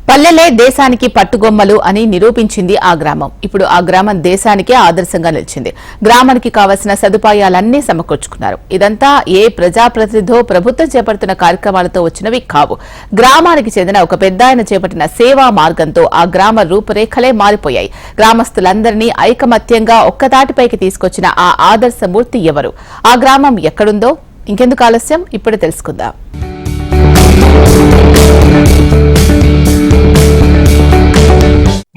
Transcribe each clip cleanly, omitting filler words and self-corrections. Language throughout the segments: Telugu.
పల్లెలే దేశానికి పట్టుగొమ్మలు అని నిరూపించింది ఆ గ్రామం. ఇప్పుడు ఆ గ్రామం దేశానికే ఆదర్శంగా నిలిచింది. గ్రామానికి కావలసిన సదుపాయాలన్నీ సమకూర్చుకున్నారు. ఇదంతా ఏ ప్రజాప్రతినిధో ప్రభుత్వం చేపడుతున్న కార్యక్రమాలతో వచ్చినవి కావు. గ్రామానికి చెందిన ఒక పెద్దాయన చేపట్టిన సేవా మార్గంతో ఆ గ్రామ రూపురేఖలే మారిపోయాయి. గ్రామస్తులందరినీ ఐకమత్యంగా ఒక్కతాటిపైకి తీసుకొచ్చిన ఆ ఆదర్శమూర్తి ఎవరు? ఆ గ్రామం ఎక్కడుందో ఇంకెందుకు ఆలస్యం, ఇప్పుడే తెలుసుకుందాం.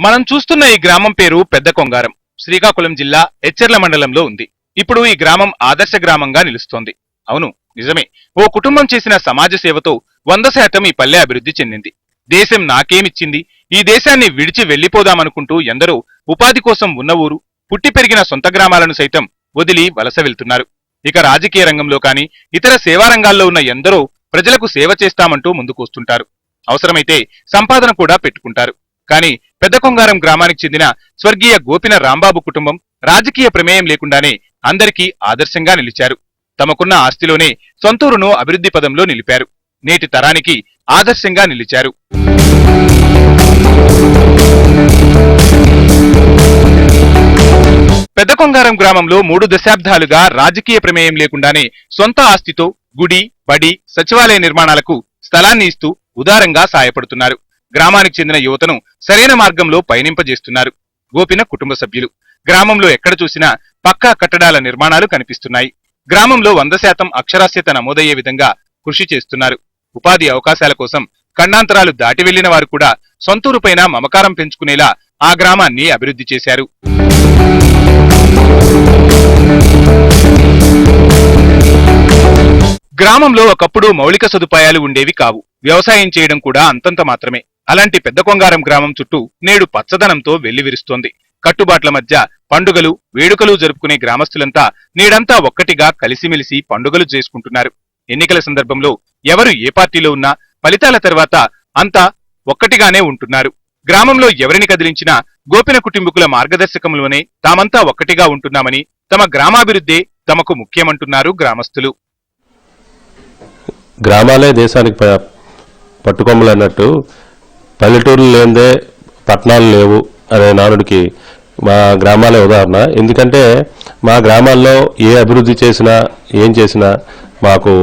మనం చూస్తున్న ఈ గ్రామం పేరు పెద్ద కొంగారం. శ్రీకాకుళం జిల్లా ఎచ్చెర్ల మండలంలో ఉంది. ఇప్పుడు ఈ గ్రామం ఆదర్శ గ్రామంగా నిలుస్తోంది. అవును, నిజమే. ఓ కుటుంబం చేసిన సమాజ సేవతో 100% ఈ పల్లె అభివృద్ధి చెందింది. దేశం నాకేమిచ్చింది, ఈ దేశాన్ని విడిచి వెళ్లిపోదామనుకుంటూ ఎందరో ఉపాధి కోసం ఉన్న ఊరు, పుట్టి పెరిగిన సొంత గ్రామాలను సైతం వదిలి వలస వెళ్తున్నారు. ఇక రాజకీయ రంగంలో కానీ ఇతర సేవా రంగాల్లో ఉన్న ఎందరో ప్రజలకు సేవ చేస్తామంటూ ముందుకొస్తుంటారు. అవసరమైతే సంపాదన కూడా పెట్టుకుంటారు. కానీ పెద్ద కొంగారం గ్రామానికి చెందిన స్వర్గీయ గోపిన రాంబాబు కుటుంబం రాజకీయ ప్రమేయం లేకుండానే అందరికీ ఆదర్శంగా నిలిచారు. తమకున్న ఆస్తిలోనే సొంతూరును అభివృద్ధి పదంలో నిలిపారు. నేటి తరానికి ఆదర్శంగా నిలిచారు. పెద్ద కొంగారం గ్రామంలో 3 దశాబ్దాలుగా రాజకీయ ప్రమేయం లేకుండానే సొంత ఆస్తితో గుడి, బడి, సచివాలయ నిర్మాణాలకు స్థలాన్ని ఇస్తూ ఉదారంగా సాయపడుతున్నారు. గ్రామానికి చెందిన యువతను సరైన మార్గంలో పయనింపజేస్తున్నారు గోపిన కుటుంబ సభ్యులు. గ్రామంలో ఎక్కడ చూసినా పక్కా కట్టడాల నిర్మాణాలు కనిపిస్తున్నాయి. గ్రామంలో 100% అక్షరాస్యత నమోదయ్యే విధంగా కృషి చేస్తున్నారు. ఉపాధి అవకాశాల కోసం ఖండాంతరాలు దాటి వెళ్లిన వారు కూడా సొంతూరుపైన మమకారం పెంచుకునేలా ఆ గ్రామాన్ని అభివృద్ధి చేశారు. గ్రామంలో ఒకప్పుడు మౌలిక సదుపాయాలు ఉండేవి కావు. వ్యవసాయం చేయడం కూడా అంతంత మాత్రమే. అలాంటి పెద్ద కొంగారం గ్రామం చుట్టూ నేడు పచ్చదనంతో వెల్లివిరుస్తోంది. కట్టుబాట్ల మధ్య పండుగలు, వేడుకలు జరుపుకునే గ్రామస్తులంతా నేడంతా ఒక్కటిగా కలిసిమెలిసి పండుగలు చేసుకుంటున్నారు. ఎన్నికల సందర్భంలో ఎవరు ఏ పార్టీలో ఉన్నా ఫలితాల తర్వాత అంతా ఒక్కటిగానే ఉంటున్నారు. గ్రామంలో ఎవరిని కదిలించినా గోపిన కుటుంబీకుల మార్గదర్శకంలోనే తామంతా ఒక్కటిగా ఉంటున్నామని, తమ గ్రామాభివృద్ధే తమకు ముఖ్యమంటున్నారు గ్రామస్తులు. గ్రామాలే దేశానికి పట్టుకొమ్మలు అన్నట్టు పల్లెటూర్లు లేదే పట్టణాలు లేవు అనే నానుడికి మా గ్రామాలే ఉదాహరణ. ఎందుకంటే మా గ్రామాల్లో ఏ అభివృద్ధి చేసినా ఏం చేసినా మాకు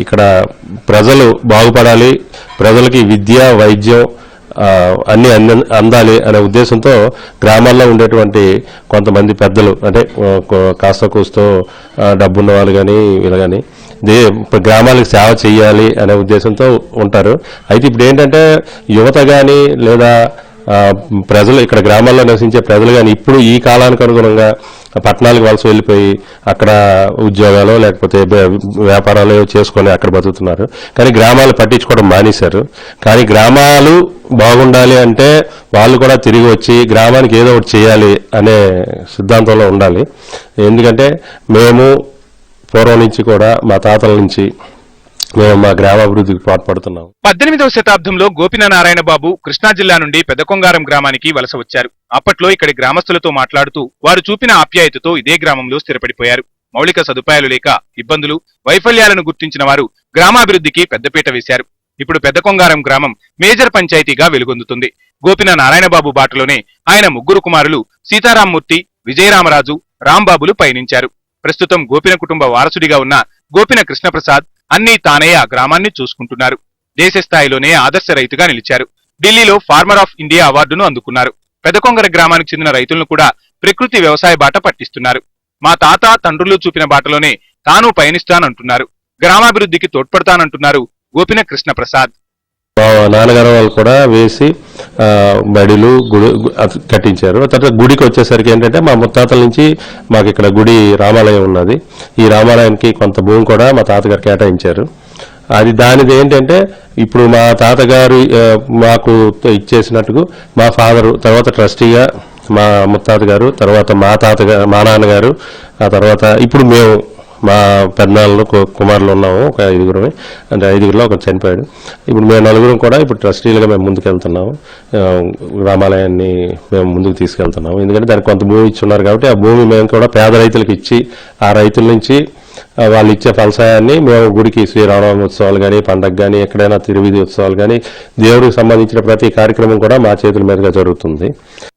ఇక్కడ ప్రజలు బాగుపడాలి, ప్రజలకి విద్య, వైద్యం అన్ని అందాలి అనే ఉద్దేశంతో గ్రామాల్లో ఉండేటువంటి కొంతమంది పెద్దలు, అంటే కాస్త కూస్తో డబ్బున్న వాళ్ళు కానీ వీళ్ళు కానీ గ్రామాలకు సేవ చేయాలి అనే ఉద్దేశంతో ఉంటారు. అయితే ఇప్పుడు ఏంటంటే యువత కానీ లేదా ప్రజలు, ఇక్కడ గ్రామాల్లో నివసించే ప్రజలు కానీ ఇప్పుడు ఈ కాలానికి అనుగుణంగా పట్టణాలకు వలస వెళ్ళిపోయి అక్కడ ఉద్యోగాలు లేకపోతే వ్యాపారాలు చేసుకొని అక్కడ బతుకుతున్నారు. కానీ గ్రామాలు పట్టించుకోవడం మానేశారు. కానీ గ్రామాలు బాగుండాలి అంటే వాళ్ళు కూడా తిరిగి వచ్చి గ్రామానికి ఏదో ఒకటి చేయాలి అనే సిద్ధాంతంలో ఉండాలి. ఎందుకంటే మేము పూర్వం నుంచి కూడా మా తాతల నుంచి మేము మా గ్రామాభివృద్ధికి పాటుపడుతున్నాం. 18వ శతాబ్దంలో గోపిన నారాయణ బాబు కృష్ణా జిల్లా నుండి పెద్ద కొంగారం గ్రామానికి వలస వచ్చారు. అప్పట్లో ఇక్కడి గ్రామస్తులతో మాట్లాడుతూ వారు చూపిన ఆప్యాయతతో ఇదే గ్రామంలో స్థిరపడిపోయారు. మౌలిక సదుపాయాలు లేక ఇబ్బందులు, వైఫల్యాలను గుర్తించిన వారు గ్రామాభివృద్ధికి పెద్దపీట వేశారు. ఇప్పుడు పెద్ద కొంగారం గ్రామం మేజర్ పంచాయతీగా వెలుగొందుతుంది. గోపిన నారాయణబాబు బాటలోనే ఆయన 3 కుమారులు సీతారామమూర్తి, విజయరామరాజు, రాంబాబులు పయనించారు. ప్రస్తుతం గోపిన కుటుంబ వారసుడిగా ఉన్న గోపిన కృష్ణప్రసాద్ అన్నీ తానే ఆ గ్రామాన్ని చూసుకుంటున్నారు. దేశ స్థాయిలోనే ఆదర్శ రైతుగా నిలిచారు. ఢిల్లీలో ఫార్మర్ ఆఫ్ ఇండియా అవార్డును అందుకున్నారు. పెదకొంగర గ్రామానికి చెందిన రైతులను కూడా ప్రకృతి వ్యవసాయ బాట పట్టిస్తున్నారు. మా తాత తండ్రులు చూపిన బాటలోనే తాను పయనిస్తానంటున్నారు. గ్రామాభివృద్ధికి తోడ్పడతానంటున్నారు గోపిన కృష్ణప్రసాద్. మా నాన్నగారు వాళ్ళు కూడా వేసి బడిలు గుడి కట్టించారు. తర్వాత గుడికి వచ్చేసరికి ఏంటంటే మా ముత్తాతల నుంచి మాకు ఇక్కడ గుడి రామాలయం ఉన్నది. ఈ రామాలయానికి కొంత భూమి కూడా మా తాతగారు కేటాయించారు. దానిది ఏంటంటే ఇప్పుడు మా తాతగారు మాకు ఇచ్చేసినట్టుగా మా ఫాదరు, తర్వాత ట్రస్టీగా మా ముత్తాత గారు, తర్వాత మా నాన్నగారు, ఆ తర్వాత ఇప్పుడు మేము మా పెద్దనాళ్ళు కుమారులు ఉన్నాము, ఒక 5గురమే. అంటే 5గురిలో ఒకరు చనిపోయాడు. ఇప్పుడు మేము 4గురం కూడా ఇప్పుడు ట్రస్టీలుగా మేము ముందుకు వెళ్తున్నాము. గ్రామాలయాన్ని మేము ముందుకు తీసుకెళ్తున్నాము. ఎందుకంటే దానికి కొంత భూమి ఇచ్చున్నారు కాబట్టి ఆ భూమి మేము కూడా పేద రైతులకు ఇచ్చి ఆ రైతుల నుంచి వాళ్ళు ఇచ్చే ఫలసాయాన్ని మేము గుడికి శ్రీరామనవమి ఉత్సవాలు కానీ, పండగ కానీ, ఎక్కడైనా తిరువిధి ఉత్సవాలు కానీ, దేవుడికి సంబంధించిన ప్రతి కార్యక్రమం కూడా మా చేతుల మీదుగా జరుగుతుంది.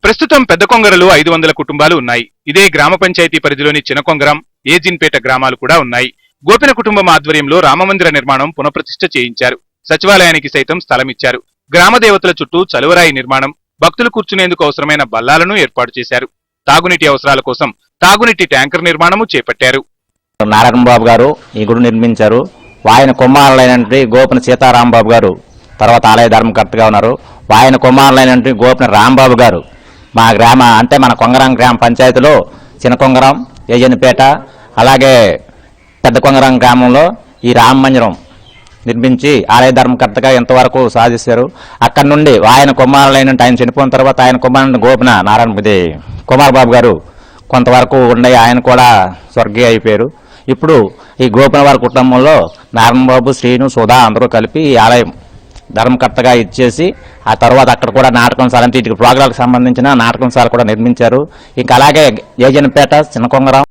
ప్రస్తుతం పెద్ద కొంగరలో 500 కుటుంబాలు ఉన్నాయి. ఇదే గ్రామ పంచాయతీ పరిధిలోని చినకొంగరం, ఏజిన్పేట గ్రామాలు కూడా ఉన్నాయి. గోపిన కుటుంబం ఆధ్వర్యంలో రామమందిర నిర్మాణం పునఃప్రతిష్ఠ చేయించారు. సచివాలయానికి సైతం స్థలం ఇచ్చారు. గ్రామ దేవతల చుట్టూ చలువరాయి నిర్మాణం, భక్తులు కూర్చునేందుకు అవసరమైన బల్లాలను ఏర్పాటు చేశారు. తాగునీటి అవసరాల కోసం తాగునీటి ట్యాంకర్ నిర్మాణము చేపట్టారు. నారాయణ బాబు గారు ఈ గుడి నిర్మించారు. ఆయన కుమారులైనటువంటి గోపిన సీతారాంబాబు గారు తర్వాత ఆలయ ధర్మకర్తగా ఉన్నారు. ఆయన కుమారులైనటువంటి గోపిన రాంబాబు గారు మా అంటే మన కొంగరం గ్రామ పంచాయతీలో చినకొంగరం, ఏజన్పేట, అలాగే పెద్ద కొంగరం గ్రామంలో ఈ రామ మందిరం నిర్మించి ఆలయ ధర్మకర్తగా ఎంతవరకు సాధిస్తారు. అక్కడి నుండి ఆయన కుమారులైనటువంటి ఆయన చనిపోయిన తర్వాత ఆయన కుమారుని గోపిన కుమార్ బాబు గారు కొంతవరకు ఉండే ఆయన కూడా స్వర్గీయ అయిపోయారు. ఇప్పుడు ఈ గోపిన వారి కుటుంబంలో నారాయణబాబు, శ్రీను, సుధా అందరూ కలిపి ఈ ఆలయం ధర్మకర్తగా ఇచ్చేసి ఆ తర్వాత అక్కడ కూడా నాటకంశాల అంటే ఇటు ప్రోగ్రాలకు సంబంధించిన నాటకంశాల కూడా నిర్మించారు. ఇంకా అలాగే ఏజన్పేట, చినకొంగరం